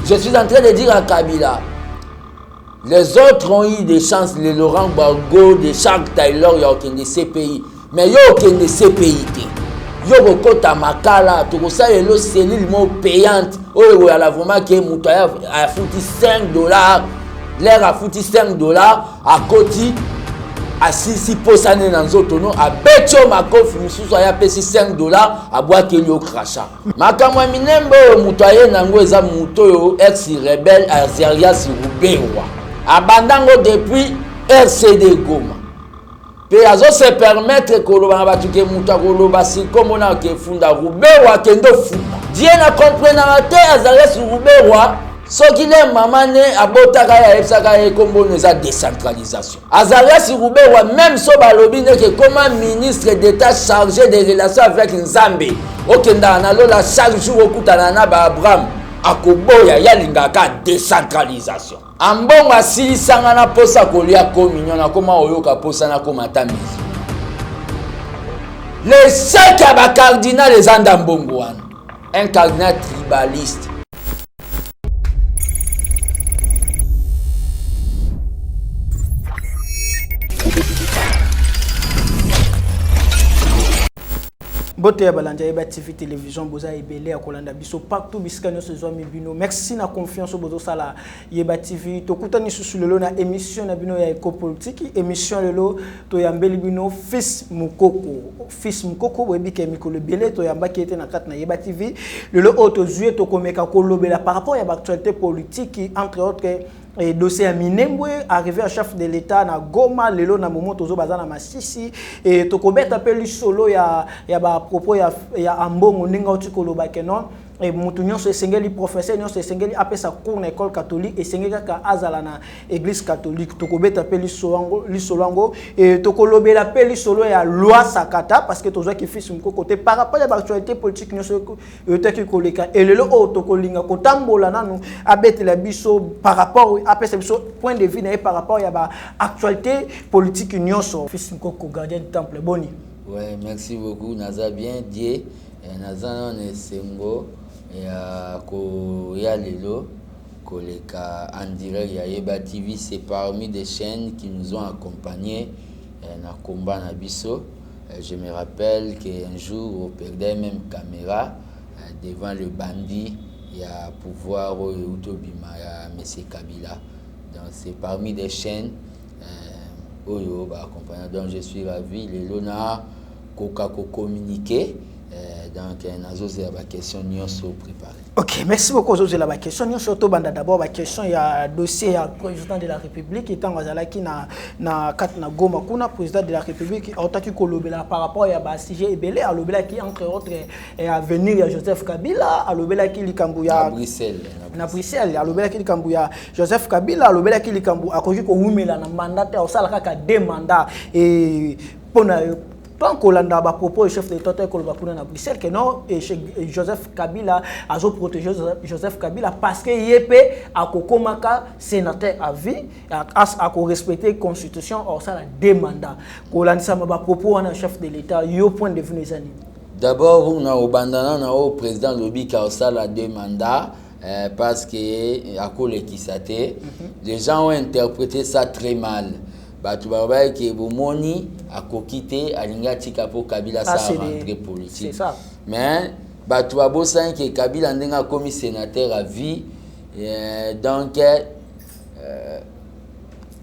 Je suis en train de dire à Kabila, les autres ont eu des chances, les Laurent Gbagbo, des Charles Taylor, il y a aucun de ces pays. Mais il n'y a aucun de ces pays. Il y a beaucoup de makala, tout ça, il y a une cellule payante. Il y a vraiment qui a foutu $5. L'air a foutu $5 à côté. À 6 pour année dans autres non à Betcho Makof mususu ya pesi $5 à boire kelio crachat makamwa minembo mutoye nango eza mutoyo ex rebelle Azarias Ruberwa abandango depuis RCD Goma pe azo se permettre koloba batuke muta koloba si comme na ke funda Ruberwa kendo funda Dieu na comprendre te Azarias Ruberwa ce qui est maman abotaka ya epsaka e kombo neza décentralisation. Azarias Ruberwa même so balobi que comme ministre d'état chargé des relations avec Nzambe. Okenda na lola chaque jour okutana na ba Abraham akoboya ya lingaka décentralisation. Ambongo asilisanga na posa kolia communion na koma oyoka posa na koma tamizi. Les 5 aba cardinal les andambongo wana. Un cardinal tribaliste. Bote balanja Yeba TV télévision boza ebele ya kolanda biso partout bisika nyonso zo mibino. Merci na confiance bozo sala Yeba TV. Tokutani susu lelo na émission na bino ya éco-politique, émission lelo to yambeli bino Fils Mukoko. Fils Mukoko webike mikolo belé to yambaki ete na kat na Yeba TV. Lelo auto zué to komeka kolobela par rapport à l'actualité politique entre autres et dossier à Minembwe arrivé à chef de l'État na Goma lelo na moment tozo bazana masisi et tokobeta pe li solo ya ba propos ya ambongo ninga utikoloba kenon et mutu nyonso esengeli professeur nyonso esengeli apesa cours na école catholique esengeli ka azala na église catholique tokobeta pe li solongo et tokolobela pe li solo ya loi sakata parce que tozo ki fils mko côté par rapport à l'actualité politique nyonso yotaki koleka et lelo o tokolinga kotambola nanu abetela biso par rapport apesa biso point de vue na par rapport ya ba actualité politique nyonso fils mko gardien du temple boni. Ouais, merci beaucoup naza bien Dieu naza non sengo ya ko ya lelo koleka en direct ya Yeba TV, c'est parmi des chaînes qui nous ont accompagnés na combat na biso. Je me rappelle qu'un jour on perdait même caméra devant le bandit il y a pouvoir au Utobima ya monsieur Kabila. Donc c'est parmi des chaînes oyo ba accompagner. Donc je suis ravi lelo na koka ko communiquer. Donc, nous avons des questions préparées. Ok, merci beaucoup. Nous avons des questions. Surtout, d'abord, la question, il y a un dossier à président de la République, étant qui na Goma, kuna président de la République, par rapport à sujet Ebele, à l'obéla qui, entre autres, à venir Joseph Kabila, à l'obéla qui à Bruxelles. À Bruxelles, à l'obéla qui Joseph Kabila, à l'obéla qui à cause que Oumela, na mandat, au salaka deux mandats, et pour tant qu'on a un propos du chef de l'État à Bruxelles, que non, Joseph Kabila a protégé Joseph Kabila parce que Yépe a Kokomaka sénateur à vie, a respecté la Constitution, or ça a deux mandats. Qu'on a un propos du chef de l'État, il y a un point de vue. D'abord, on a au bandana, on a au président Lobi qui a deux mandats. Parce que à cause de les gens ont interprété ça très mal. Batu babaye ke bomoni akokite alinga tika po Kabila sa rentrée politique. C'est ça. Mais batu babosa ke Kabila ndenga comme sénateur à vie donc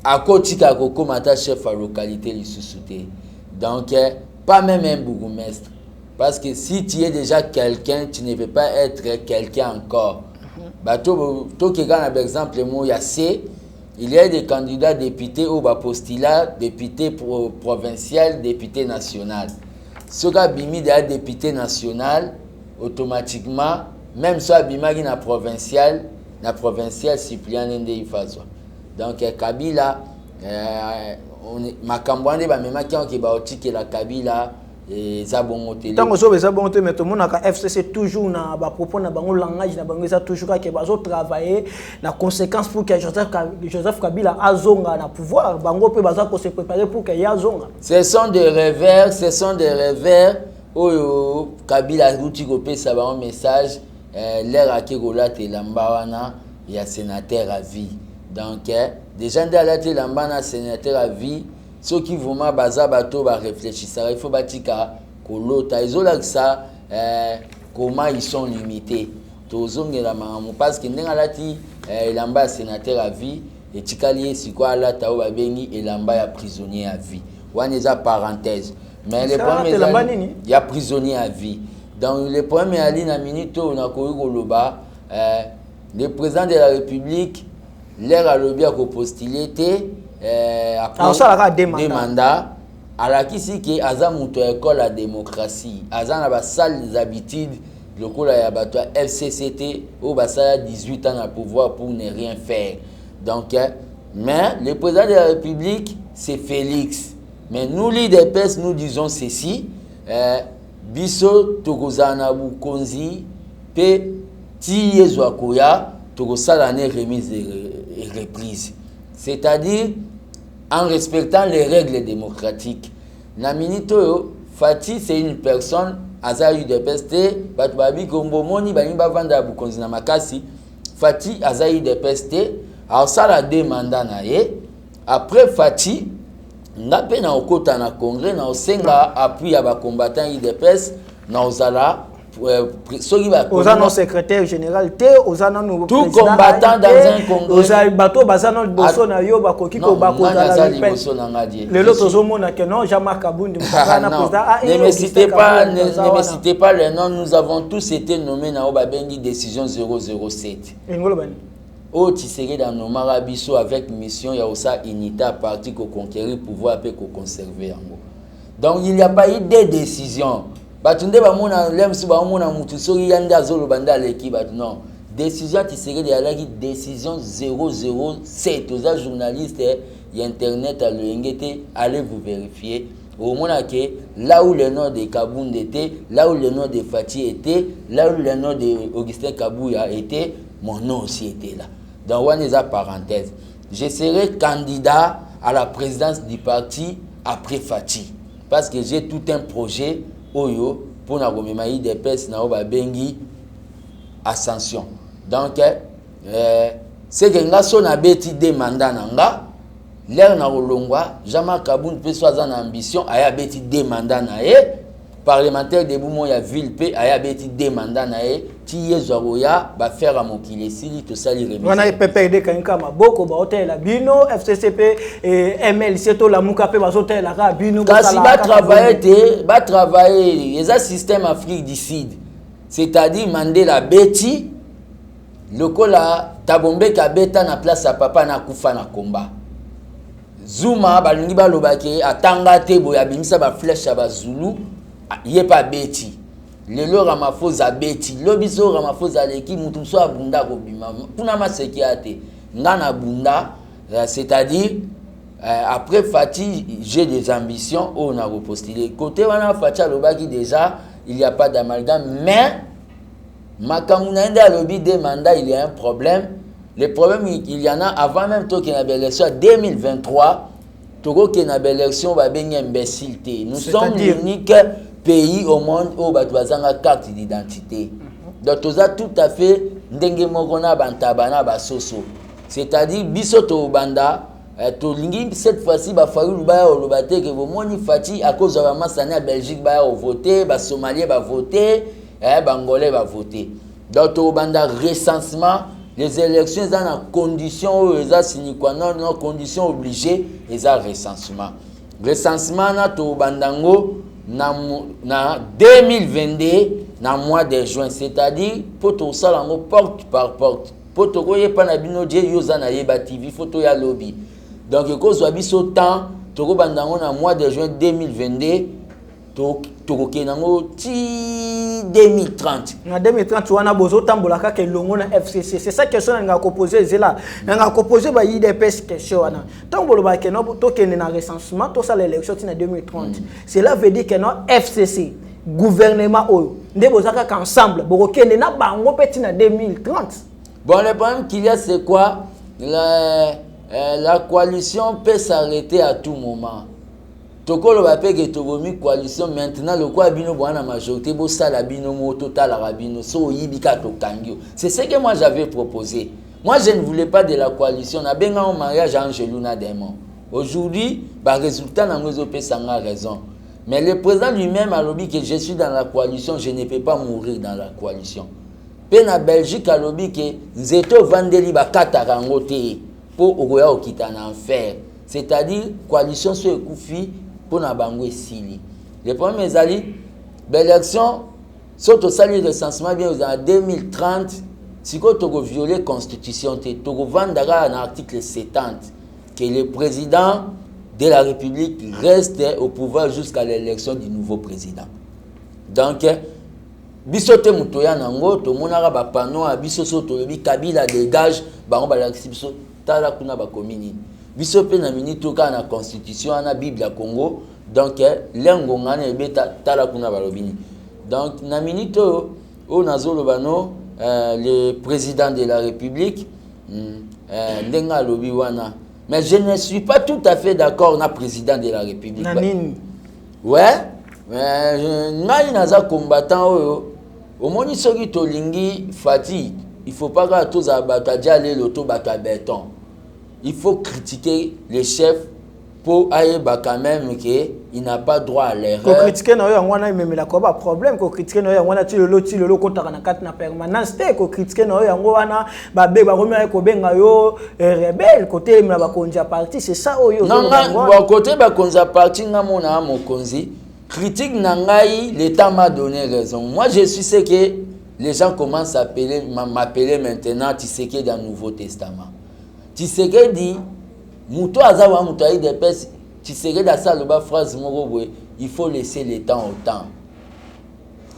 akotika koko mata chef à localité li sous-souté. Donc pas même un bourgmestre parce que si tu es déjà quelqu'un, tu ne peux pas être quelqu'un encore. Batu to ke gana par exemple moi ya C. Il y a des candidats députés au postulat, député provincial, député national. Ce qui a bimi des député national, automatiquement, même si bimagi na provincial Cyprien Nende Ifaso. Donc Kabila, makambouane ba mema ki on ba otiki la Kabila. Tant que ça bon mais tout le monde a FCC toujours na ba propos na bango langage na bango ça toujours que bazo travailler na conséquence pour que Joseph Kabila azonga na pouvoir bango peut baza ko se préparer pour que ya zonga. Ce sont des revers oyo Kabila ruti ko pesa ba un message l'air akegola te lambawana il y a sénateur à vie. Donc, déjà, il y a un sénateur à vie. Ceux qui vont baza bateau va réfléchir. Il faut batika kolota. Ils ont là que ça, comment ils sont limités. Parce que il y a un sénateur à vie. Et Tikali, c'est quoi là, Tao Bengi et l'amba ya prisonnier à vie. On est à parenthèse. Mais les premiers, il y a prisonnier à vie. Donc, les premiers alliés dans minute, on a connu le président de la République, l'air à l'objet à postuler, après des mandats, à la qui c'est que Azam école la démocratie, Azam a pas sales habitudes, le coup là il y a FCCT, où ça 18 ans à pouvoir pour ne rien faire. Donc, mais le président de la République, c'est Félix. Mais nous, les DPS, nous disons ceci. Biso, Togozana Bukonzi, P. Tiyezwakoya, Togosala remise et reprise. C'est-à-dire, en respectant les règles démocratiques. Naminito, Fati, c'est une personne, Azayu DPST, Batbabi Kombomoni, Baniba Vanda Bukonzi Namakasi, Fati, Azayu DPST, alors ça la demande après Fati n'a pas na okota na congrès na osenga appui à ba combattant IDPS na ozala soki ba ozana secrétaire général té ozana no tout combattant dans un congrès ozali bato bazana boso na yo bakoki ko bakozala le lot ozomona que non Jean-Marc Kabundi na président ne me citez pas les noms, nous avons tous été nommés na obabengi décision 007 ngolo bani au Tshisekedi dans nos marabiso avec mission, il y a aussi unité à partir pour conquérir pouvoir et pour conserver. Donc il n'y a pas eu de décision. Batunde ba mona lem si ba mona mutu so yanda zolo banda l'équipe non. Décision Tshisekedi a dit décision 007 aux journalistes et internet à l'engete allez vous vérifier. Au moins que là où le nom de Kabound était, là où le nom de Fati était, là où le nom de Augustin Kabouya était, mon nom aussi était là. Donc, on est à parenthèse. Je serai candidat à la présidence du parti après Fati. Parce que j'ai tout un projet Oyo pour la Romemaï des PES Naoba Bengi Ascension. Donc, c'est que nous avons des mandats. L'air na Rolongwa, Jean-Marc Kabound peut soit en ambition, a beti des mandats parlementaire de Boumon ya ville pe a beti des mandats ti Zoya ba faire à Mokile sili to sali remise. On a PPD kanka maboko ba hôtel la bino FCCP et MLC to la muka pe ba hôtel la ka bino ba travailler les système Afrique du Sud. C'est-à-dire Mandela beti lokola Tabombe ka beta na place à papa na kufa na combat. Zuma balingi balobaki atanga te boya bimisa ba flèche ba Zulu yé pas beti lelo Ramaphosa beti lobiso Ramaphosa leki mutu so abunda ko bima kuna maseki ate ngana bunda c'est-à-dire après Fati j'ai des ambitions on a repostulé côté wana Fati lobaki déjà il y a pas d'amalgame mais makamuna nda lobi des mandats il y a un problème. Le problème, il y en a avant même qu'il y ait une élection 2023, qu'il y ait une élection, imbécilité. Nous sommes l'unique pays au monde où on a une carte d'identité. Donc, tout à fait, c'est-à-dire, bisoto banda, cette fois-ci, il faut que vous Fati à cause de la masse en Belgique, va voter, les Somaliens vont voter, les Bangolais vont voter. Donc, au banda recensement. Les élections sont en condition, non condition obligée, ils ont recensement. Recensement na to bandango na 2022 na mois de juin, c'est-à-dire pour tout ça lango porte par porte. Pour tout koye pa na bino je yoza na yeba TV photo ya lobby. Donc ko zo biso temps to bandango na mois de juin 2022 to kenango ti 2030 na 2030 wana bozo tambola ka ke longo na FCC. C'est ça question nga ko poser zela nga ko poser ba IDPS question wana tambolo ba ke no to kene na recensement to ça l'élection ti na 2030 cela veut dire que non FCC gouvernement oyo nde bozaka ensemble boko kene na bango peti na 2030. Bon, le problème qu'il y a c'est quoi la coalition peut s'arrêter à tout moment. Tokolo ba peke togomi coalition maintenant le quoi bino bwana majorité bo sala bino mo total arabino so yibika to kangio. C'est ce que moi j'avais proposé. Moi, je ne voulais pas de la coalition. On a bien un mariage à Angeluna Démon. Aujourd'hui, par résultat, on a raison. Mais le président lui-même a dit que je suis dans la coalition, je ne peux pas mourir dans la coalition. Puis en Belgique, a dit que Nzeto Vandeli va katarangote pour Ogoya Okita en enfer. C'est-à-dire, coalition sur Koufi pour Nabangwe Sili. Le premier mes alliés, l'élection, surtout ça, le recensement bien en 2030, si tu as violé la Constitution, tu as vendu un article 70 que le président de la République reste au pouvoir jusqu'à l'élection du nouveau président. Donc, bisote mutoya nango to monaka ba pano biso so to bi Kabila dégage bango ba laxi biso tala kuna ba komini biso pe na minute ka na constitution na Bible ya Congo donc lengo ngana ebeta tala kuna ba lobini donc na minute o nazolo bano le président de la République ndenga lobi wana. Mais je ne suis pas tout à fait d'accord na président de la République. Nanine. Ouais, ngai naza combattant oyo. Au moins soki tolingi fatigue, il faut pas que tous abatadja les loto bata béton. Il faut critiquer les chefs pour aller quand même que il n'a pas droit à l'erreur. Ko critiquer na yo ngwana même la ko ba problème ko critiquer na yo ngwana ti lolo ko taka na kati na permanence te ko critiquer na yo ngwana ba be ba komia ko benga yo rebelle côté na ba konja parti c'est ça oyo. Non ba côté ba konja parti ngamona mokonzi. Critique Nangaï, l'État m'a donné raison. Moi, je suis ce que les gens commencent à m'appeler maintenant Tshisekedi dans le Nouveau Testament. Tshisekedi dit, Mouto Azawa Moutaï de Pes, Tshisekedi a ça le bas phrase, il faut laisser le temps au temps.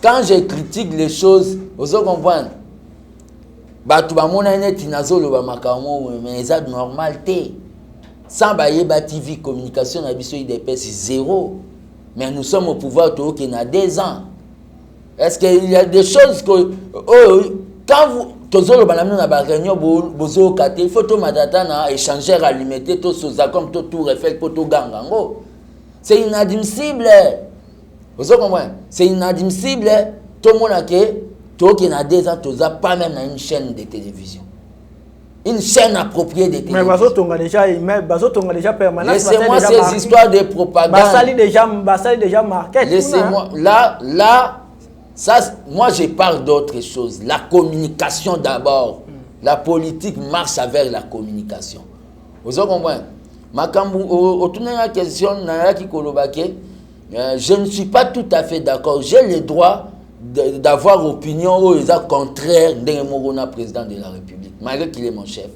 Quand je critique les choses, vous comprenez, tout le monde est tinazo le bamakamo, mais c'est normal. Sans bailler TV communication, on a besoin de Pes zéro. Mais nous sommes au pouvoir qui a 2 ans. Est-ce qu'il y a des choses que... quand vous... il faut que échanger à limiter tout ça comme tout refait pour tout gangango. C'est inadmissible. Vous comprenez? C'est inadmissible. Tout le monde a a 2 ans, tu n'as pas même une chaîne de télévision. Une chaîne appropriée de télévision. Mais déjà permanent. Laissez-moi ces histoires de propagande. Basali déjà marqué. Laissez-moi. Là, ça, moi je parle d'autre chose. La communication d'abord. La politique marche avec la communication. Vous comprenez? Je ne suis pas tout à fait d'accord. J'ai le droit d'avoir opinion contraire d'un président de la République, malgré qu'il est mon chef.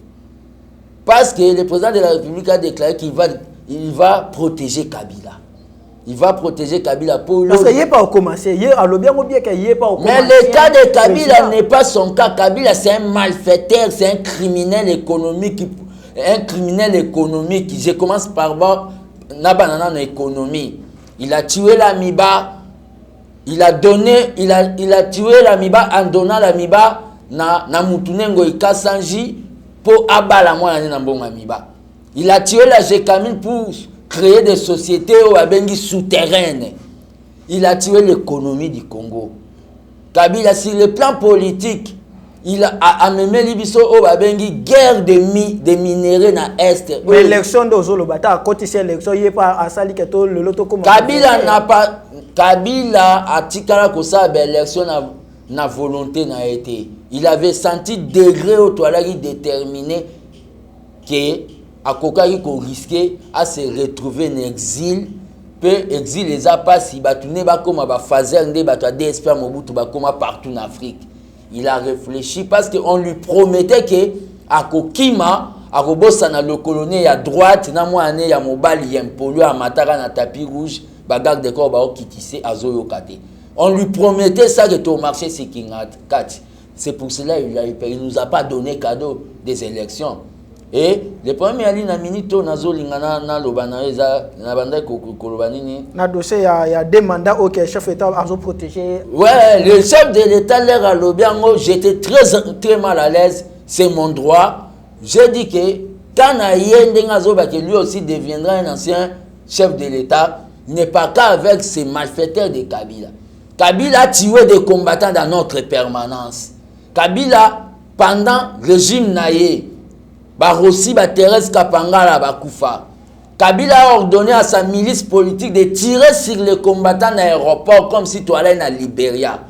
Parce que le président de la République a déclaré qu'il va protéger Kabila. Il va protéger Kabila pour parce qu'il n'y a pas commencé. Mais le cas de Kabila n'est pas son cas. Kabila, c'est un malfaiteur, c'est un criminel économique. Je commence par voir Nabanana économie. Il a tué l'Amiba. Il a tué l'Amiba en donnant l'Amiba na Moutounengo Ikasanji pour abattre la moitié de l'Amiba. Il a tué la Gécamine pour créer des sociétés souterraines. Il a tué l'économie du Congo. Kabila, sur le plan politique, il a amené l'Ibiso au guerre de minéraux dans l'Est. L'élection de Zolobata, à côté de l'élection, il n'y a pas à Sali Keto, le loto comme Kabila n'a pas. Kabila a tikala kosa l'élection na volonté n'a été. Il avait senti degré au toilette déterminé que à Kokari ko risqué à se retrouver en exil. Peu exil les a pas si batune ba comme ba fazer ndé ba to DSP Mobutu ba comme partout en Afrique. Il a réfléchi parce qu'on lui promettait que à Kokima à Robosa na le colonel à droite na moi année ya mobali ya polio à Matara na tapis rouge. Bagarre de corps à Zoyokate. On lui promettait ça que au marché c'est c'est pour cela qu'il ne nous a pas donné cadeau des élections. Et le premier ali na minito nazo lingana na lobanaeza na banda kolobanini. Na dossier il y a des mandats auquel le chef d'État a protégé. Ouais, le chef de l'État l'air à l'Obiango, j'étais très mal à l'aise, c'est mon droit. J'ai dit que quand Ayende Ngazoba que lui aussi deviendra un ancien chef de l'État. N'est pas qu'avec ces malfaiteurs de Kabila. Kabila a tué des combattants dans notre permanence. Kabila pendant le régime naïe, Barossi, Thérèse Kapangala, Bakoufa, Kabila a ordonné à sa milice politique de tirer sur les combattants dans l'aéroport comme si tu allais en Libéria.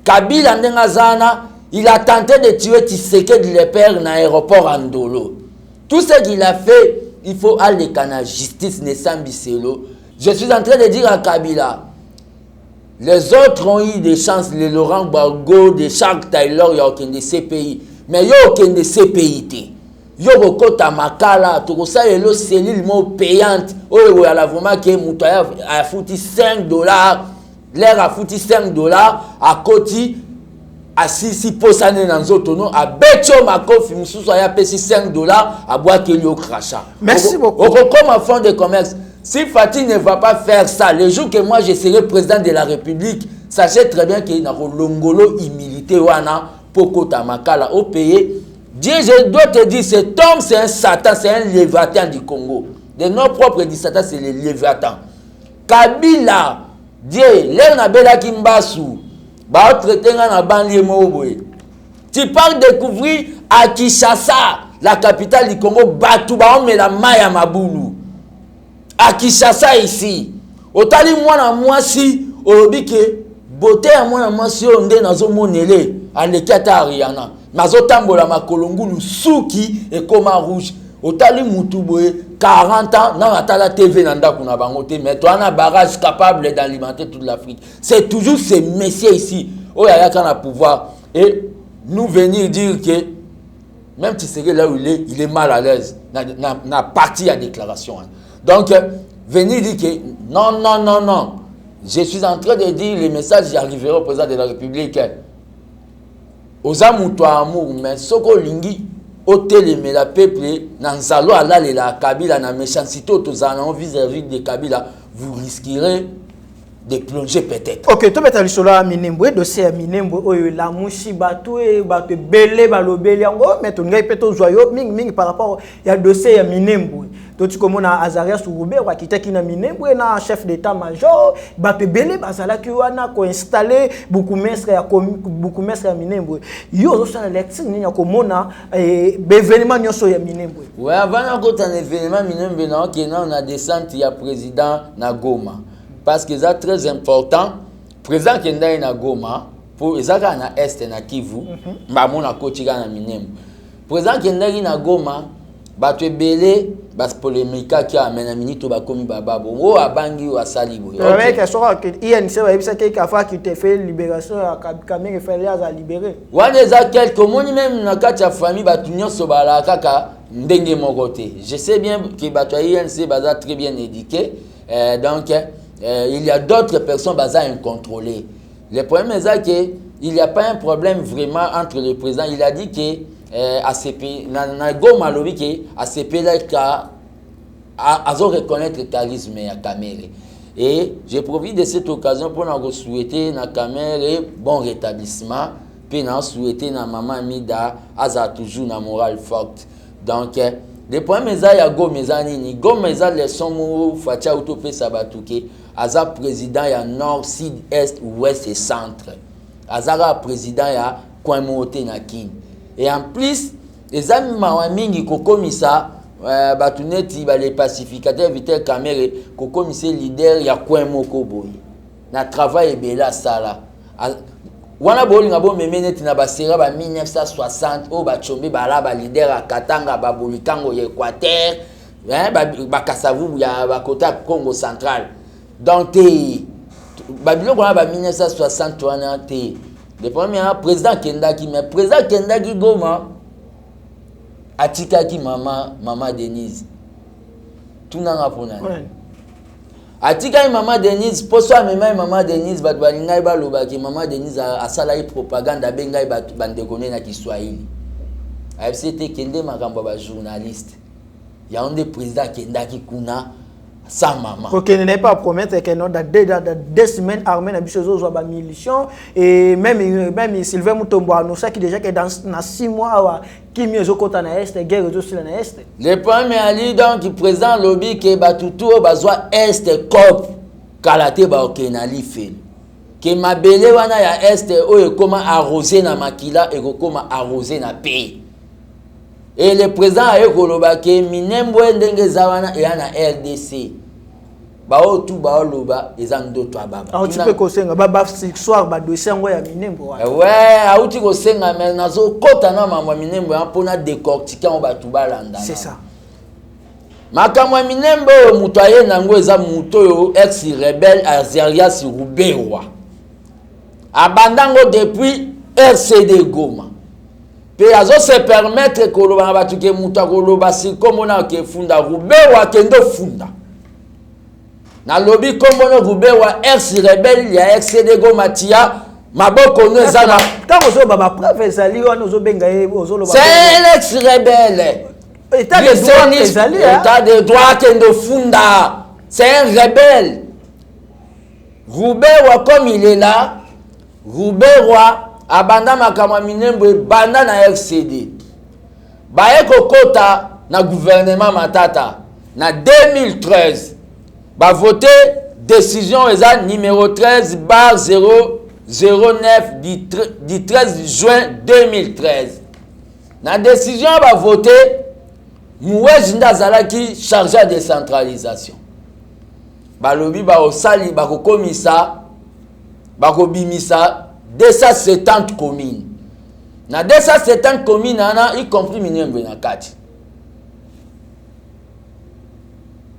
Kabila Ndengazana, il a tenté de tuer Tshisekedi le père dans l'aéroport Andolo. Tout ce qu'il a fait, il faut aller à la justice Nesambiselo. Je suis en train de dire à Kabila, les autres ont eu des chances, les Laurent Gbagbo, des Charles Taylor, il n'y a aucun de ces pays. Mais il n'y a aucun de ces pays. Il y a beaucoup de makala, tout ça, il y a une cellule payante. Il y a vraiment qui a foutu $5. L'air a foutu $5 à côté. À 6 posane dans autres non à Betcho Makofi Moussou a payé $5 à boire qu'il y a crachat. Merci beaucoup. Comme un fonds de commerce, si Fatih ne va pas faire ça, le jour que moi je serai président de la République, sachez très bien qu'il y a une longolo humilité wana poko tamakala au pays. Dieu, je dois te dire, cet homme c'est un Satan, c'est un Léviathan du Congo. De nos propres dit Satan, c'est le Léviathan. Kabila, Dieu, l'air n'a bela kimbasu. Tu parles découvrir à Kinshasa, la capitale du Congo, Batouba, mais la Maya Maboulou. À Kinshasa ici. Otali moi si, au que beauté à moi si on est dans un monélé, à l'Ekata Ariana. Mazotambola Makolongulu, Souki et Koma Rouge. Otali Moutouboé, 40 ans, non, à la TV, mais toi, on a un barrage capable d'alimenter toute l'Afrique. C'est toujours ces messieurs ici, où il y a un pouvoir. Et nous venir dire que, même si c'est là où il est mal à l'aise, n'a parti à déclaration. Donc, venir dire que, non. Je suis en train de dire, les messages j'arriverai au président de la République. Aux amoutous amour, mais Soko Lingi, mais la peuple, Nanzalo ala la Kabila, na méchanceté, vis-à-vis de Kabila, vous risquerez de plonger peut-être. Ok, tu mets sur la Minembo, dossier à Minembo, la mouchi batou et batou belé, balobeli, mais tu n'as pas tout joyeux, ming par rapport à dossier à Minembo. Tu comme na Azarias Souroubé, ou qui était na Minembo, na chef d'état-major, batou belé, bazala qui wana ko installé beaucoup mestre à Minembo. Yo aussi à l'élection, il y a comme on a événement nyoso ya Minembo. Ouais, avant un événement Minembo, on a descendu il y a président na Goma. Parce que c'est très important. Président Kenda na Goma, pour les gens na Est na Kivu, maman na Kotiga na Minembo. Président Kenda na Goma, batwe belé, bas polémique qui amène à minito ba komi bababo. O abangi o asali bo. Ouais, que soit que INC va bisa que kafa qui te fait libération à Kamé fait à libérer. Wana za quelques moni même na kati ya famille batu nyonso bala kaka ndenge mokote. Je sais bien que batu INC baza très bien éduqué. Donc il y a d'autres personnes basées incontrôlées. Le problème est qu'il n'y a pas un problème vraiment entre le président. Il a dit que ACP, Goma lobi que ACP a reconnaître le charisme à Kamere. Et j'ai profité de cette occasion pour nous souhaiter à Kamere bon rétablissement, puis nous souhaiter à maman Amida Aza toujours une morale forte. Donc le problème est qu'il y a Goma nini. Goma les sommes Fatia Utopé Sabatouké. Aza président ya nord, sud, est, ouest et centre. Azara président ya Kouamote na Kin. Et en plus, les amis mawamingi kokomisa batuneti les pacificateurs Vitel Kamere kokomisa leader ya Kouamoko boy. Na travail bela sala. Wana bolinga bo memeneti na basera ba 1960 o ba chombe bala ba leader a Katanga ba bolikango ya Équateur, ba Kasavu ya ba kota Congo central. Donc, Babylone, on a 1960, le premier président Kendaki, mais président Kendaki Goma, Atikaki maman Denise. Tout n'a pas pour nous. Atikaki maman Denise, pour soi, maman Denise, Badwalinga Balobaki, maman Denise a salarié propagande à Bengaï Bandekone na Kiswahili. AFCT Kende Makamba journaliste. Il y a un des présidents Kendaki Kuna. Sa maman. Pour qu'il n'ait pas à promettre que dans 2 semaines, l'armée n'a pas besoin de militions. Et même Sylvain Moutombo annonce qui déjà que dans 6 mois, qui mieux au côté de l'Est, guerre aussi dans l'Est. Le premier ali donc le président lobby que Batutu besoin Est COP Kalate ba Kenali fait. que mabele wana ya est oyo koma arroser na makila et koma arroser na pays. Et le président a koloba ke minembwe ndenge za wana e na RDC. Bao tu bao loba ezando to ababa. Ah, tu peux kosenga baba soir ba dossier ngo ya minembwe wa. Ouais, auti kosenga mais nazo kota na mama minembwe mpona décortiquer on ba tu balanda. C'est ça. Makamwa minembo mutu aye nango eza mutu oyo ex rebelle Azarias Ruberwa. Abandango depuis RCD Goma. Pe azo se permettre koloba na batu ke mutu akoloba si komona ke funda Ruberwa kendo funda. Na lobby komona Ruberwa ex rebelle ya RCD Goma tia maboko no ezana. Tango zo baba preuve ezali wana ozo benga ozo loba. C'est ex rebelle. État de droit kendo funda. C'est un rebelle. Ruberwa comme il est là, Ruberwa abanda makamwa minembo banda na RCD. Baye kokota na gouvernement Matata na 2013. Ba voté décision eza numéro 13/009 du 13 juin 2013. Na décision ba voté Mouej Ndazalaki chargé de décentralisation. Balobi ba osali ba kokomisa ba kobimisa 270 communes. Na 270 communes ana y compris Minembwe na kati.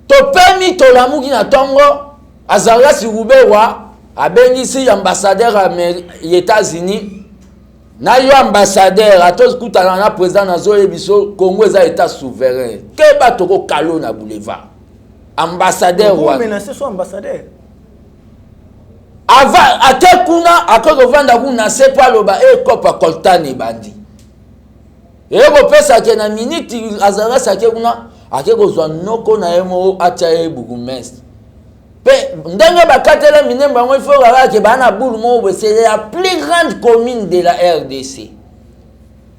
To permis to lamuki na tongo Azarias Ruberwa abengisi ambassadeur aux États-Unis. Na yo ambassadeur atos kutana na président nazo yebiso Congo eza état souverain. Ke batoko kalo na boulevard. Ambassadeur wa. Vous menacez son ambassadeur. Avant atekuna akoko vanda kuna se pa loba e kopa koltani bandi. E ko pesa ke na minute Azarias akekuna akeko zwa noko na emo acha e bourgmestre. Pe ndenge bakatela minemba ngo ifo kala ke bana boule mo c'est la plus grande commune de la RDC.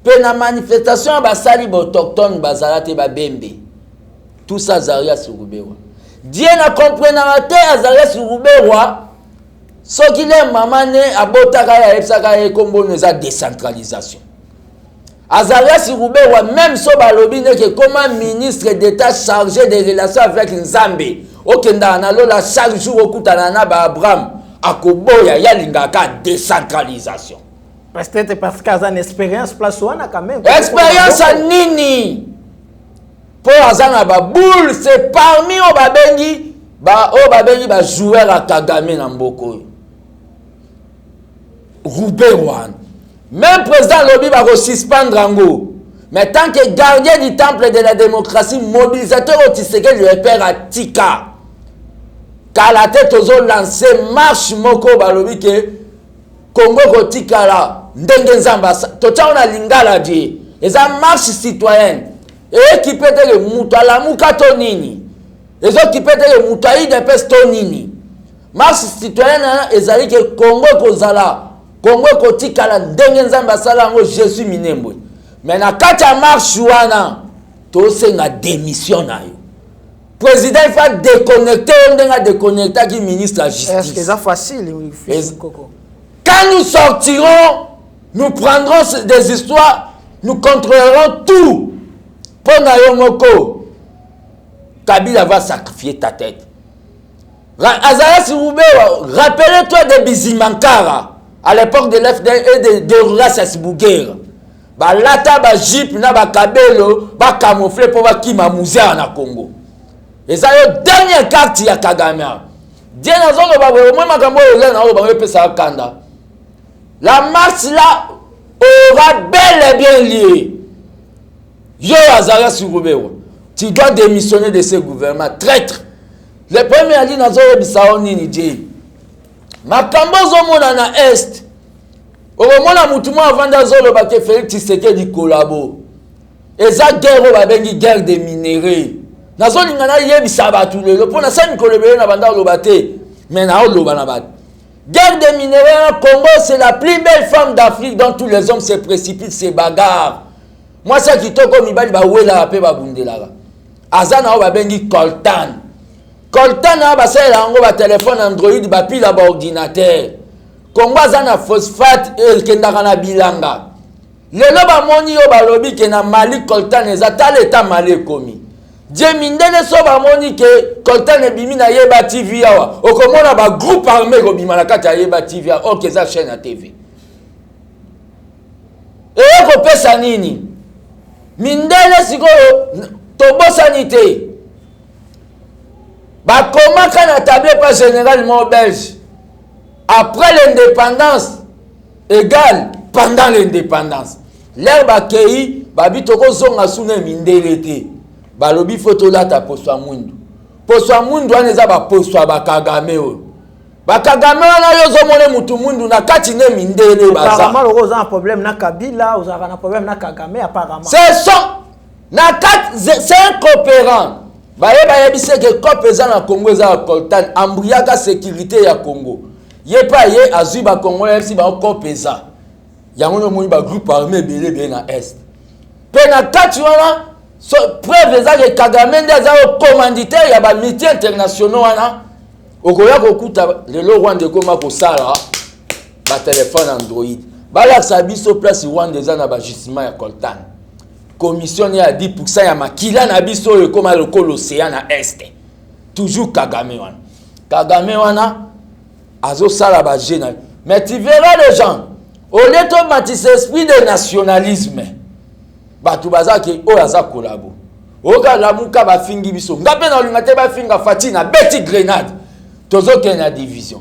Pe na manifestation basali autochtone bazalate ba bembe. Tout ça Azarias Ruberwa. Dieu na comprendre te Azarias Ruberwa so ki le mamane abotaka ya epsaka e kombo neza décentralisation. Azarias Ruberwa même so balobi ne que comme ministre d'état chargé des relations avec Nzambe. Okenda na lola chaque jour okutana na ba Abraham akoboya yalingaka décentralisation. Peut-être parce qu'il y a une expérience place wana quand même. Expérience nini? Pour azana ba boule c'est parmi obabengi ba joueur à Kagame na mboko. Ruberwa. Même président Lobi va suspendre Rango. Mais tant que gardien du temple de la démocratie, mobilisateur au Tshisekedi le père à Tika. Car la tête aux autres lancé marche moko balobi ke Congo ko Tika la ndenge nzamba tocha on a lingala die. Eza marche citoyenne. Et qui peut être mutu ala mukato nini. Les autres qui peut être mutu aide pesto nini. Marche citoyenne ezali ke Congo ko zala. Congo ko Tika la ndenge nzamba sala ngo Jésus Minembwe. Mais na kati ya marche wana to senga démission na yo. Président il faut déconnecter on denga déconnecter qui ministre de la justice. Est-ce que c'est facile Quand nous sortirons, nous prendrons des histoires, nous contrôlerons tout. Pendant yomoko Kabila va sacrifier ta tête. Azarias Ruberwa, rappelez-toi de Bizimankara à l'époque de l'FDN et de Horace Bougera. Ba lata ba jeep na ba kabelo ba camoufler pour ba kima muzea na Congo. Et ça yo dernière carte ya Kagame. Dieu na zongo ba moi makambo yo na ba pesa kanda. La marche là aura bel et bien lieu. Yo Azarias Ruberwa, tu dois démissionner de ce gouvernement traître. Le premier ali na zongo bisao nini je. Makambo zo mona na est. Omona mutumo avanda zolo ba ke Félix Tshisekedi collabo. Eza guerre ba bengi guerre des minéraux. Nazo lingana yebisa batu lelo pona sa mikolebele na banda lobate. Mais na loba na bat. Guerre des minéraux Congo c'est la plus belle femme d'Afrique dont tous les hommes se précipitent se bagarrent. Moi ça kitoko mibali ba wela pe ba bundela. Azana ba bengi coltan. Coltan na ba sala ngo ba téléphone Android ba pile ba ordinateur. Congo aza na phosphate ekendaka na bilanga. Lelo bamoni yo balobi ke na Mali coltan ezata l'état Mali ekomi. Die mindele so bamoni ke coltan ebimi na Yeba TV awa. Okomona ba groupe armé ko bima na kati ya Yeba TV awa. Ok za chaîne ya TV. Eko pesa nini? Mindele sikoyo tobosani te. Bakomaka na table pas généralement belge. Après l'indépendance égale pendant l'indépendance. L'air bakei babi toko zonga sune mindele te. Balobi photo la ta poswa mundu. Poswa mundu aneza ba poswa bakagame o. Bakagame wana yo zo mone mutu mundu na kati ne mindele baza. Apparemment le rose a un problème na Kabila, vous avez un problème na Kagame apparemment. C'est ça. Na kati c'est un coopérant. Baye bise ke cop eza na Congo eza coltan ambriaka sécurité ya Congo. Ye pa ye azui ba Congo si ba cop eza. Yango no moni ba groupe armé belé na est. Pe na kati wana so preuve eza ke Kagame ndeza o commanditaire ya ba métiers internationaux wana. Okoya kokuta lelo Rwanda koma ko sala ba téléphone Android. Bala sabiso place Rwanda eza na ba gisement ya coltan. Commission à 10% ya makila na biso yo comme le l'océan na est. Toujours Kagame wana. Kagame wana azo sala ba général. Mais tu verras les gens au lieu de matisse esprit de nationalisme. Batu bazaki o aza kolabo. Oka la muka ba fingi biso. Ngape na lingate ba finga fatina beti grenade. Tozo kena division.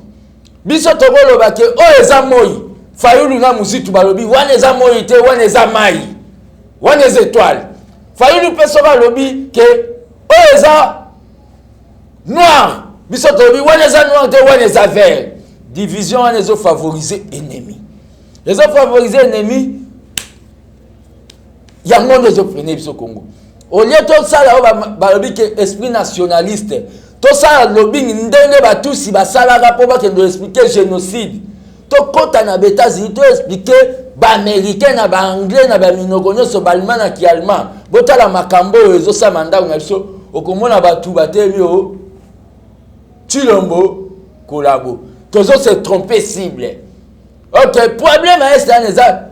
Biso tokolo ba ke o eza moi. Fayulu na musitu balobi wana eza moi te wana eza mai. One is étoile. Fayu nous percevoir lobby que Oeza noir. Bisot lobby one is noir de one is vert. Division on les a favorisé ennemis. Les a favorisé ennemis. Il y a moins de oppressés au Congo. Au lieu de ça là lobby que esprit nationaliste. Tout ça lobby ndenge ba tous si ba sala rapport ba que nous expliquer génocide. To kota na États-Unis to expliquer ba américain na ba anglais na ba minogonyo so ba allemand na ki allemand botala makambo ezo sa mandango na biso okomona batu batemi o Chilombo kolabo tozo se tromper cible. OK, problème est ça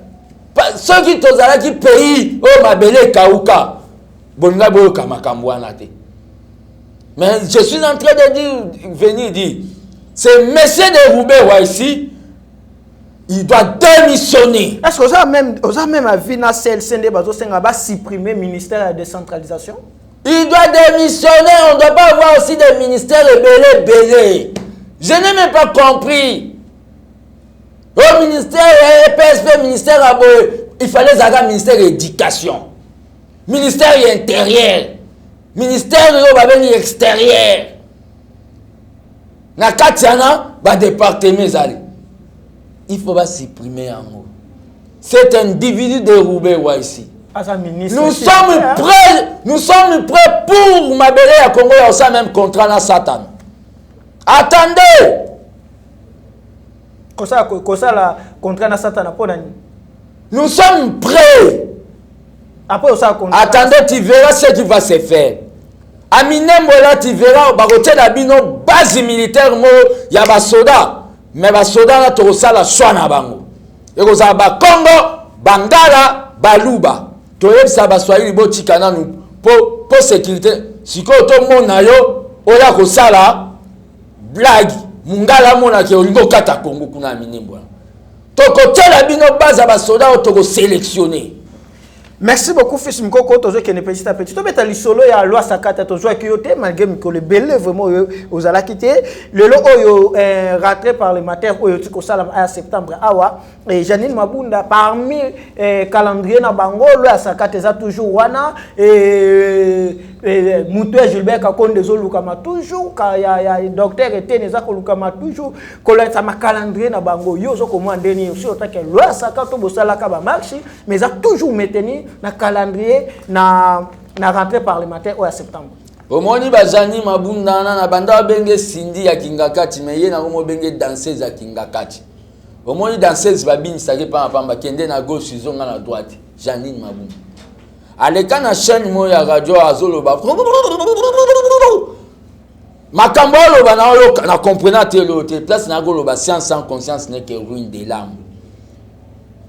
ceux qui tozala qui pays o mabele kauka bonga boyo kamakambo wana te. Mais je suis en train de dire venir dire c'est monsieur de Roubaix ici. Il doit démissionner. Est-ce que vous avez même avis na CLCD va supprimer le ministère de la décentralisation? Il doit démissionner. On ne doit pas avoir aussi des ministères belé. Je n'ai même pas compris. Au ministère PSP, ministère il fallait avoir ministère de l'éducation, ministère intérieur, ministère extérieur. Na Katiana, ba département zali. Il faut pas supprimer un mot. C'est un individu de Roubaix ici. Nous sommes prêts pour m'abeler à Congo et aussi même contrat na Satan. Attendez. Kosa la contrat na Satan na pona ni. Nous sommes prêts. Après ça contrat. Attendez, tu verras ce qui va se faire. A Minembola tu verras ba côté la bino base militaire mo ya ba soda. Mais ba soda na to sala swana bango. Eko za ba Congo, Bangala, Baluba. To yebisa ba Swahili botika nanu po sécurité. Siko to mona yo oya ko sala blague. Mungala mona ke olingo kata Congo kuna Minembwa. To ko tela bino base ba soda to ko sélectionner. Merci beaucoup, fils Mkoko. Tozo qui est petit à petit. Tu mets ta solo ya loi sakata tozo akiote malgré que le belé vraiment aux ala quitté. Le lot oyo rentré parlementaire oyo tiko sala à septembre awa et Janine Mabunda parmi calendrier na bango loi sakata za toujours wana et Moutou Gilbert Kakonde zo lukama toujours ka ya docteur Etene za ko lukama toujours ko la sa calendrier na bango yo zo ko mwandeni aussi autant que loi sakata bosala ka ba marché mais za toujours maintenir na calendrier na rentrée parlementaire au septembre. Omoni bazani Mabunda na banda benge Cindy ya Kingakati mais ye na mo benge danseuse ya Kingakati. Omoni danseuse babini sake pa pamba kende na gauche zonga na droite. Janine Mabunda. Aleka na chaîne mo ya radio azolo ba. makambo oloba na comprenant te place na goloba science sans conscience n'est que ruine de l'âme.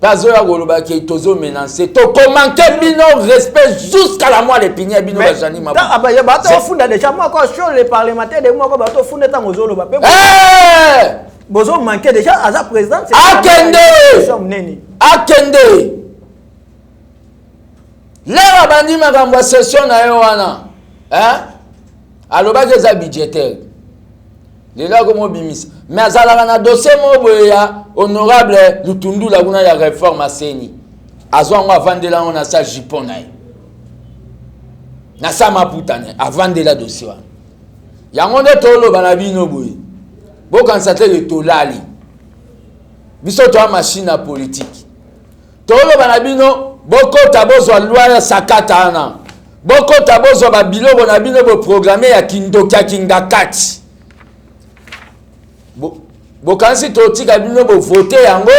Place oya goloba ke tozo menacer to manquer bino respect jusqu'à la moelle épinière bino ba jani ma. Ah bah ya ba to funda déjà moi quand sur les parlementaires de moi ko ba to funda tango zoloba pe. Bozo manquer déjà à sa présidente Akende. Là bandi makambo session na yo wana. Alobaki eza budgétaire. Lela comme bimis. Mais azalaka na dossier mo boya honorable Lutundu la kuna ya réforme aseni. Azwango avandela on na sa jipona. Na sa maputane avandela dossier wana. Yango nde toloba na bino boye. Bo kansate le tolali. Biso to machine à politique. Toloba na bino boko tabozwa loi ya sakata ana. Boko tabozo ba bilobo na bino bo programme ya kindoka kingakati. Bo kansi to tika bino bo voter yango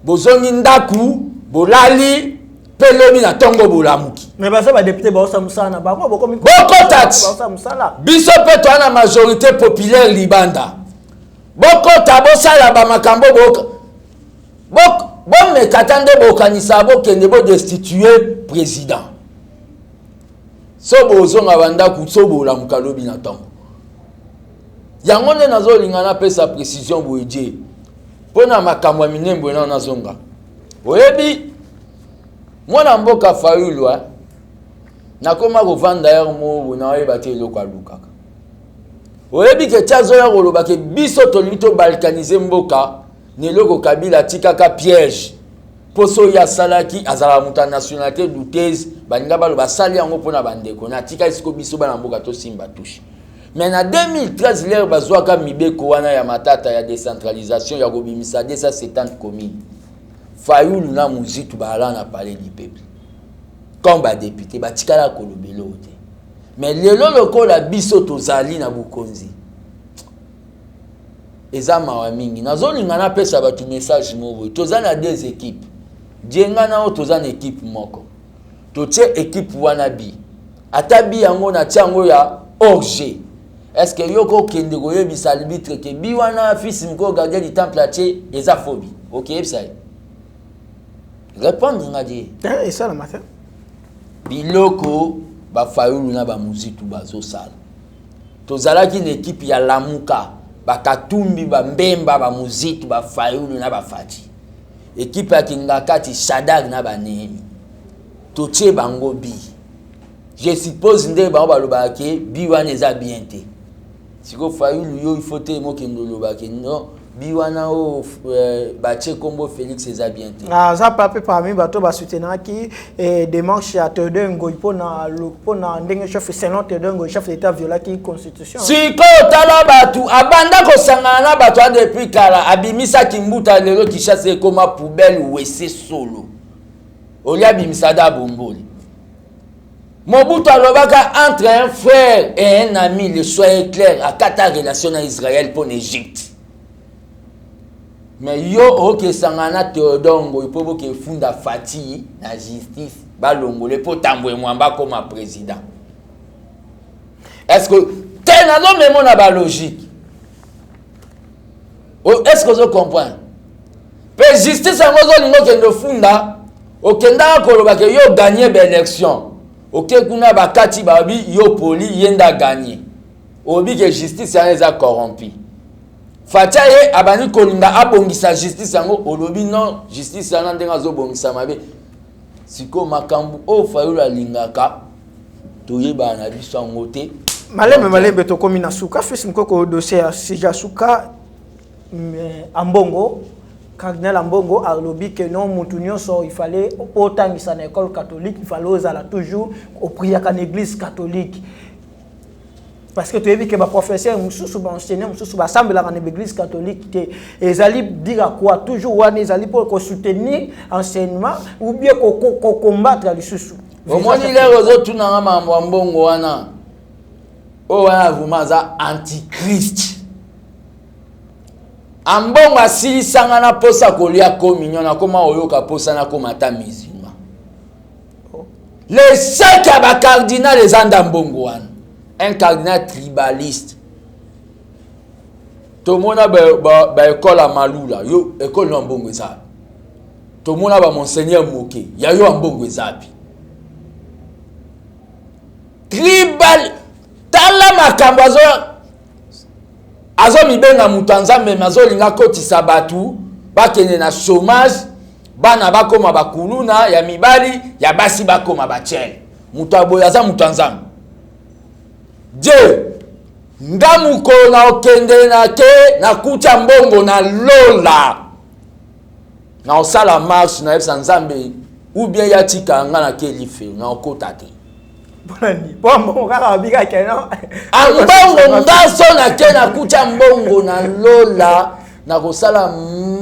bozongi ndaku bolali pelomi na tongo bolamuki. Mais ba ça ba député ba osamsana ba ko boko mi boko tati biso pe to na majorité populaire libanda. Boko tabosala ba makambo bon me katande bo kanisa bo kende bo destituer président. Sobo zonga banda kusobo la mukalobi na tango. Yango ne nazo lingana pesa précision boyeje. Pona makamwa minembo na nazonga. Oyebi mwana mboka Fayulu nakoma ko vanda ya mo na oyeba te eloko alukaka. Oyebi ke tchazo ya koloba ke biso tolito balkaniser mboka ne loko Kabila tikaka piège. Poso ya salaki azala muta nationalité douteuse baninga balo basali yango pona bandeko na tika isiko biso bana mboka to simba touche. Mais en 2013 l'air bazwaka mibeko wana ya matata ya décentralisation ya kobimisa 270 communes. Fayulu na muzitu bala na palais du peuple. Comme ba député batikala kolobelo te. Mais lelo lokola biso tozali na bukonzi. Eza mawa mingi nazolinga na pesa batu message mobo tozali na deux équipes. Dienga na o tozana équipe moko. Totie équipe wana bi. Atabi yango na tiango ya orge. Est-ce que yoko kende goyebi salbitre ke bi wana fils mko gardien du temple atie eza phobie. OK, ebsai. Répondre ngadi. Et ça la matin. Biloko ba Fayulu na ba muzitu bazo sala. Tozalaki une équipe ya Lamuka, ba Katumbi ba Mbemba ba muzitu ba Fayulu na ba Fati. Équipe ya Kingakati Shadag na ba Nehemi. Totie bango bi. Je suppose nde ba baloba ke bi wana eza bien te. Siko Fayulu yo il faut te mo kendo loba ke non bi wana o bache kombo Félix eza bien te. Ah ça pape parmi bato ba soutenir ki démarche ya Théodore Ngoyi pona ndenge chef selon Théodore Ngoyi chef d'état viola ki constitution. Siko tala batu abanda ko sangana batu depuis kala abimisa kimbuta lelo ki chasse koma poubelle wese solo. Olia bimisada bomboli. Mobutu alobaka entre un frère et un ami, le choix est clair à quatre relations à Israël pour l'Égypte. Mais yo ok sangana Théodore Ngoyi po ke funda Fati na justice balongole po tambwe mwamba comme président. Est-ce que t'es na non même na ba logique? Est-ce que vous comprenez? Pe justice ngozo lingo kendo funda okenda koloba ke yo gagner ba élection. Ok, kuna bakati babi yo poli yenda gagné. Obi que justice a corrompu. Fatia ye abani kolinga abongisa justice yango olobi non justice yana ndenga zo bongisa mabe. Siko makambu o Fayulu alingaka toyeba na biso ngote. Malembe to komi na suka fils mkoko dossier sija suka ambongo Cardinal Ambongo a lobby que non Moutounion so il fallait autant que ça na école catholique il fallait aux ala toujours au prier à l'église catholique parce que tu as vu que ma professeur mususu ba enseigner mususu ba semble la l'église catholique que ezali dire à quoi toujours wa ezali pour soutenir enseignement ou bien ko combattre les susu au moins il est réseau tout na mambo Ambongo wana o wana vumaza antichrist. Ambongo asili sangana posa kolia communion na koma oyoka posa na koma ta musulman. Les cinq cardinal les anda Ambongo wana. Un cardinal tribaliste. tomona ba école à Malula yo école no mbongo eza tomona ba monseigneur Moké ya yo mbongo eza pi tribal tala makambo azo mibenga mutanzambe mazo linga kotisa batu bakene na chômage bana bakoma bakuluna ya mibali ya basi bakoma bachele mutaboya aza mutanzambe je ngamuko na okende na ke na kucha mbongo na lola na osala marche na efsa nzambe ou bien ya tika nga na ke life na okota te bonani pombo kaka bika keno ambongo ngaso na ke na kucha mbongo na lola na kosala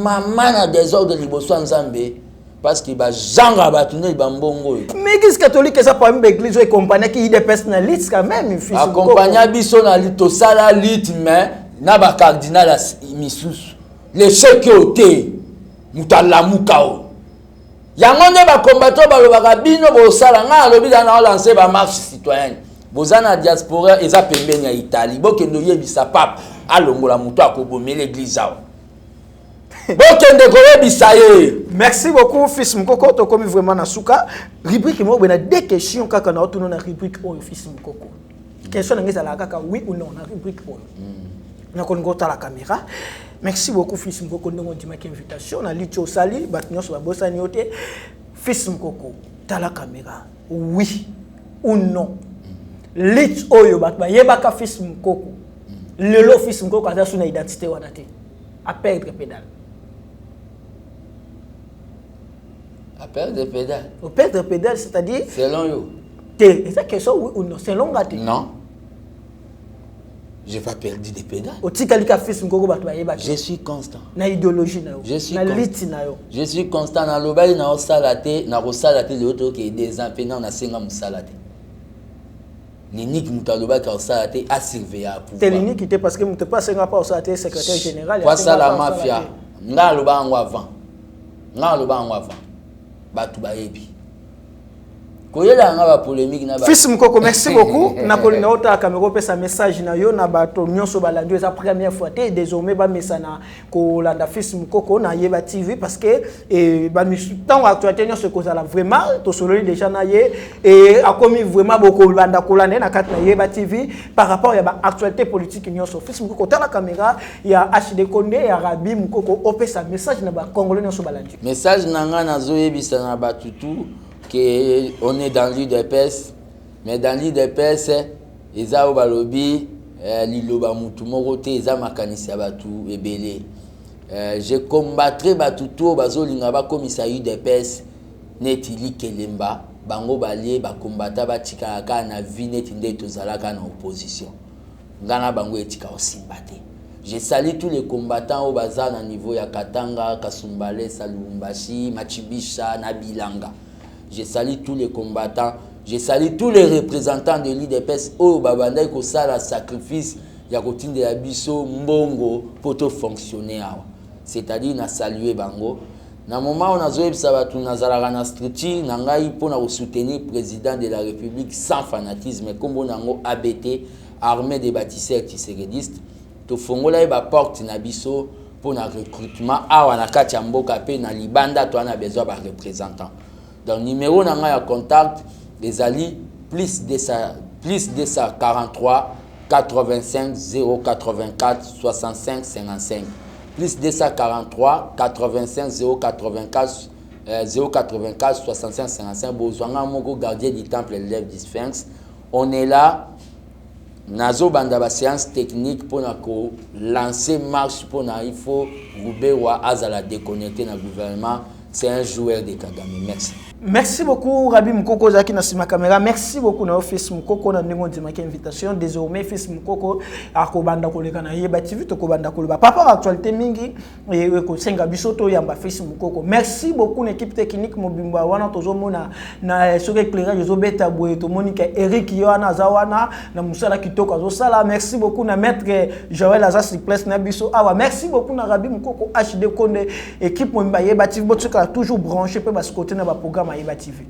mama na désordre liboso nzambe parce que ba janga batune ba mbongo mais qu'est-ce catholique ça pas même église et compagnie qui des personnalistes quand même fils accompagner biso na lito sala lit mais na ba cardinal misusu les chèques oté mutala mukao yango ne ba combattre ba lobaka bino bo sala nga lobi na lancer ba marche citoyenne bozana diaspora eza pembeni ya Italie bokendo yebisa papa alongola muto akobomela l'église ao bokende koyebisa ye. Merci beaucoup fils Mukoko to komi vraiment na suka rubrique mo bena deux questions kaka na otuno na rubrique oyo fils Mukoko question ngeza la kaka oui ou non na rubrique oyo na kongo ta la caméra. Merci beaucoup fils Mukoko ndongo dimaki invitation na licho sali batnyoso ba bosani yote fils Mukoko ta la caméra oui ou non lit oyo bat ba yebaka fils Mukoko lelo fils Mukoko aza suna identité wana te à perdre pédale. À perdre pédale. Au perdre pédale, c'est-à-dire selon yo. C'est ça question oui ou non selon gâté. Non. J'ai pas perdu des pédales. Je suis constant. Na idéologie na yo. Je suis na lit na yo. Je suis constant na lobali na osalate na rosalate le autre qui des empêchants na senga musalate. L'unique mutaloba ka osalate a surveiller pour. C'est l'unique était parce que muté pas senga pas osalate secrétaire général. Quoi ça la mafia. Nga loba ngo avant. Nga loba ngo avant. Batu ba yebi. Koyela nga ba polémique na ba. Fils Mukoko, merci beaucoup. Na kolina ota kamero pesa message na yo na bato nyonso balandi eza première fois te désormais ba mesana ko landa Fils Mukoko na Yeba TV parce que ba tant actualité nyonso ko zala vraiment to solo déjà na ye et a commis vraiment beaucoup landa ko landa na kat na Yeba TV par rapport ya ba actualité politique nyonso Fils Mukoko ta la caméra ya HD Condé ya Rabi Mukoko opesa message na ba congolais nyonso balandi. Message nanga na zo yebisa na batutu qu'on est dans l'UDPS, mais dans l'UDPS, ils ont balobi, liloba mutumoro te, ils ont makanisi abatu ebele. Je combattrai batutu bazo lingaba komisa UDPS netili kelemba, bango balie ba kombata ba tikaka na vie netinde tozalaka na opposition. Ngana bango etika osimbate. Je salue tous les combattants au bazar na niveau ya Katanga, Kasumbale, Salumbashi, Machibisha, Nabilanga. Je salue tous les combattants, je salue tous les représentants de l'IDPS au babanda ko sala sacrifice ya kotinde ya biso mbongo poto fonctionner. C'est-à-dire na saluer bango. Na moment on a zoé sabatu nazalaka na structure na ngai pona ko soutenir président de la République sans fanatisme comme nango ABT armée des bâtisseurs tisérédistes to fongola ba porte na biso pona recrutement awa na kati ya mboka pe na libanda to ana besoin ba représentants. Donc numéro nanga ya contact des alliés plus de ça 43 85 084 65 55 plus 243 85 084 084 65 55 bozwanga moko gardien du temple l'élève du Sphinx. On est là nazo banda ba séance technique pour na ko lancer marche pour na il faut Roubewa azala déconnecter na gouvernement. C'est un joueur de Kagame. Merci. Merci beaucoup Rabi Mukoko Zaki na sima caméra. Merci beaucoup na Fils Mukoko na ndingo ndimaki invitation. Désormais Fils Mukoko akobanda koleka na Yeba TV to kobanda koloba. Papa actualité mingi e ko senga bisoto yamba Fils Mukoko. Merci beaucoup l'équipe technique mobimba wana tozomona na sur éclairage zo beta boye to Monica Eric Yohana Zawana na musala kitoko zo sala. Merci beaucoup na maître Joël Azas place na biso awa. Merci beaucoup na Rabi Mukoko HD Condé équipe mobimba Yeba TV botuka toujours branché pe bas côté na ba programme Yeba TV.